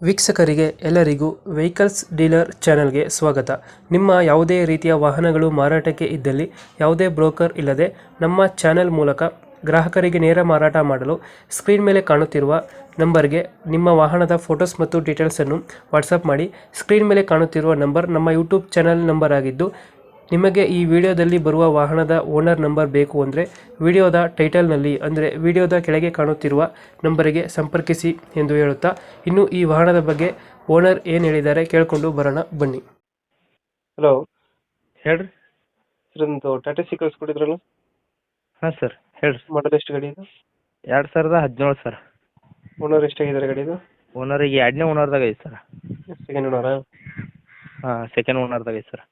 ವೀಕ್ಷಕರಿಗೆ ಎಲ್ಲರಿಗೂ vehicles dealer ಚಾನೆಲ್ಗೆ ಸ್ವಾಗತ. ನಿಮ್ಮ ಯಾವುದೇ ರೀತಿಯ ವಾಹನಗಳು ಮಾರಾಟಕ್ಕೆ ಇದ್ದಲ್ಲಿ ಯಾವುದೇ ಬ್ರೋಕರ್ ಇಲ್ಲದೆ ನಮ್ಮ ಚಾನೆಲ್ ಮೂಲಕ ಗ್ರಾಹಕರಿಗೆ ನೇರ ಮಾರಾಟ ಮಾಡಲು ಸ್ಕ್ರೀನ್ ಮೇಲೆ ಕಾಣುತ್ತಿರುವ ನಂಬರ್ಗೆ ನಿಮ್ಮ ವಾಹನದ ಫೋಟೋಸ್ ಮತ್ತು ಡೀಟೇಲ್ಸನ್ನು ವಾಟ್ಸಪ್ ಮಾಡಿ. ಸ್ಕ್ರೀನ್ ಮೇಲೆ ಕಾಣುತ್ತಿರುವ ನಂಬರ್ ನಮ್ಮ ಯೂಟ್ಯೂಬ್ ಚಾನೆಲ್ ನಂಬರ್ ಆಗಿದ್ದು, ನಿಮಗೆ ಈ ವಿಡಿಯೋದಲ್ಲಿ ಬರುವ ವಾಹನದ ಓನರ್ ನಂಬರ್ ಬೇಕು ಅಂದರೆ ವಿಡಿಯೋದ ಟೈಟಲ್ನಲ್ಲಿ ಅಂದರೆ ವಿಡಿಯೋದ ಕೆಳಗೆ ಕಾಣುತ್ತಿರುವ ನಂಬರಿಗೆ ಸಂಪರ್ಕಿಸಿ ಎಂದು ಹೇಳುತ್ತಾ, ಇನ್ನು ಈ ವಾಹನದ ಬಗ್ಗೆ ಓನರ್ ಏನು ಹೇಳಿದ್ದಾರೆ ಕೇಳಿಕೊಂಡು ಬರೋಣ ಬನ್ನಿ. ಹಲೋ, ಹೇಳ್ರಿ. ಸರ್ ಒಂದು ಟಾಟಾ ಸಿ ಕಳಿಸ್ಕೊಟ್ಟಿದ್ರಲ್ಲ, ಹಾಂ ಸರ್, ಹೇಳ್ರಿ. ಮಾಡಲ್ ಎಷ್ಟು ಗಾಡಿ ಇದು? 2017 ಸರ್. ಓನರ್ ಎಷ್ಟಾಗಿದ್ದಾರೆ ಗಾಡಿದು? ಓನರಿಗೆ ಎರಡನೇ ಓನರ್ದಾಗ ಐತೆ ಸರ್. ಸೆಕೆಂಡ್ ಓನರಾ? ಹಾಂ, ಸೆಕೆಂಡ್ ಓನರ್ದಾಗ ಐತೆ ಸರ್.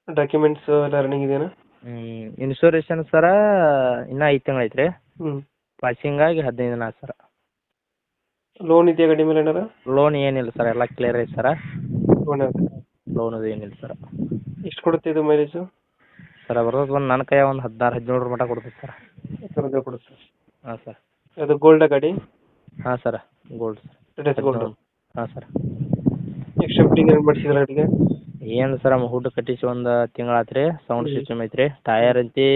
ಡಾಕ್ಯುಮೆಂಟ್ಸ್ ಎಲ್ಲ ರನ್ನಿಂಗ್ ಇದೆಯಾ? ಇನ್ಶೂರೆನ್ಸ್ ಸರ ಇನ್ನೂ 5 ತಿಂಗಳು ಐತೆ ರೀ. ಹ್ಞೂ. ಪಾಸಿಂಗ್ ಆಗಿ 15 ದಿನ ಆಯ್ತು ಸರ್. ಲೋನ್ ಇದೆಯಾ ಗಾಡಿ ಮೇಲೆ ಏನಾರ? ಲೋನ್ ಏನಿಲ್ಲ ಸರ್, ಎಲ್ಲ ಕ್ಲಿಯರ್ ಐತೆ ಸರ. ಲೋನ್ ಇದೆ. ಲೋನ್ ಅದು ಏನಿಲ್ಲ ಸರ್. ಎಷ್ಟು ಕೊಡುತ್ತೆ ಇದು ಮೈಲೇಜು? ಸರ್ ಬರೋದು ಒಂದು ನನ್ನ ಕೈ ಒಂದು 16-17 ಮಟ್ಟ ಕೊಡ್ತೈತೆ ಸರ್. ಥರದ್ದು ಕೊಡುತ್ತೆ. ಹಾಂ ಸರ್. ಅದು ಗೋಲ್ಡಾ ಗಾಡಿ? ಹಾಂ sir, gold sir. Tata gold. ಹಾಂ ಸರ್. ಎಕ್ಸ್ಟ್ರಾ ಫಿಟ್ಟಿಂಗ್ ಏನು ಮಾಡಿಸಿದ್ರೆ ಗಾಡಿಗೆ? ಏನು ಸರ್, ಹುಡ್ ಕಟ್ಟಿಸಿ ಒಂದು ತಿಂಗಳು ರೀ. ಸೌಂಡ್ ಸಿಸ್ಟಮ್ ಐತೆ ರೀ. ಟಯರ್ ಐತಿ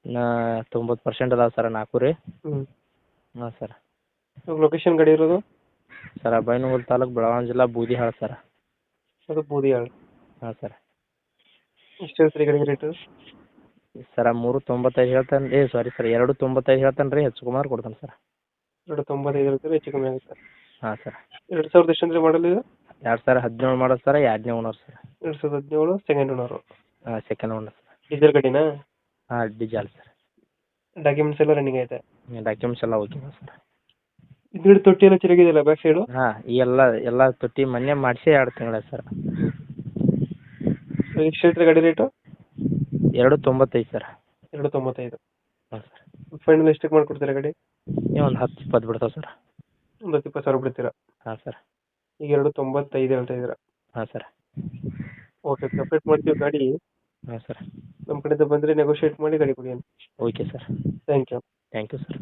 90% ಅದಾವೆ ಸರ್, 4 ರೀ. ಹ್ಞೂ. ಹಾಂ ಸರ್. ಲೊಕೇಶನ್ ಗಾಡಿ ಇರೋದು? ಸರ್ ಬೈನಹೊಂಗಲ ತಾಲೂಕು, ಬೆಳಗಾವಿ ಜಿಲ್ಲಾ, ಬೂದಿಹಾಳ ಸರ್. ಅದು ಬೂದಿಯಾಳ. ಹಾಂ ಸರ್. ಎಷ್ಟು ಹೇಳ್ತೀರಿ ಗಾಡಿಗೆ ರೇಟು? ಸರ 3.95 ಹೇಳ್ತಾನೆ ರೀ. ಸಾರಿ ಸರ್, 2.95 ಹೇಳ್ತಾನೆ ರೀ. ಹೆಚ್ಚು ಕುಮಾರ್ ಕೊಡ್ತಾನೆ ಸರ್. 2.95 ಹೇಳ್ತೀರಿ, ಹೆಚ್ಚು ಕಮ್ಮಿ ಆಗುತ್ತೆ. ಹಾಂ ಸರ್. 2000 ಎಷ್ಟು ಅಂದರೆ ಮಾಡಲ್ ಇದು? 2017 ಮಾಡೋದು ಸರ್, 2ನೇ ಓನರ್ ಸರ್. 2017 second owner. ಹಾಂ, ಸೆಕೆಂಡ್ ಓನರ್ ಸರ್. ಡೀಸೆಲ್ ಗಾಡಿನಾ? ಹಾಂ, ಡೀಸೆಲ್ ಸರ್. ಡಾಕ್ಯುಮೆಂಟ್ಸ್ ಎಲ್ಲ ರನ್ನಿಂಗ್ ಐತೆ? ಡಾಕ್ಯುಮೆಂಟ್ಸ್ ಎಲ್ಲ ಓಕೆ ಸರ್. ಹಿಂದ್ಗಡೆ ತೊಟ್ಟಿ ಎಲ್ಲ ಚೆನ್ನಾಗಿದೆಯಲ್ಲ ಬ್ಯಾಕ್ ಸೈಡು? ಹಾಂ, ಈ ಎಲ್ಲ ತೊಟ್ಟಿ ಮೊನ್ನೆ ಮಾಡಿಸಿ 2 ತಿಂಗಳ ಸರ್. ಎಷ್ಟು ಹೇಳ್ತೀರಿ ಗಾಡಿ ರೇಟು? 2.95 ಸರ್. 2.95. ಹಾಂ ಸರ್. ಫೈನಲ್ ಎಷ್ಟಕ್ಕೆ ಮಾಡ್ಕೊಡ್ತೀರಾ ಗಾಡಿ? ಒಂದು 10-20 ಬಿಡ್ತಾವೆ ಸರ್. ಒಂದು 20,000 ಬಿಡ್ತೀರಾ? ಹಾಂ ಸರ್. ಈಗ 2.95 ಹೇಳ್ತಾ ಇದ್ದೀರಾ? ಹಾಂ ಸರ್. ಓಕೆ, ಸಪ್ರೇಟ್ ಮಾಡ್ತೀವಿ ಗಾಡಿ. ಹಾಂ ಸರ್. ನಮ್ಮ ಕಡೆಯಿಂದ ಬಂದರೆ ನೆಗೋಷಿಯೇಟ್ ಮಾಡಿ ಗಾಡಿ ಕೊಡಿ. Okay sir. Thank you. Thank you sir.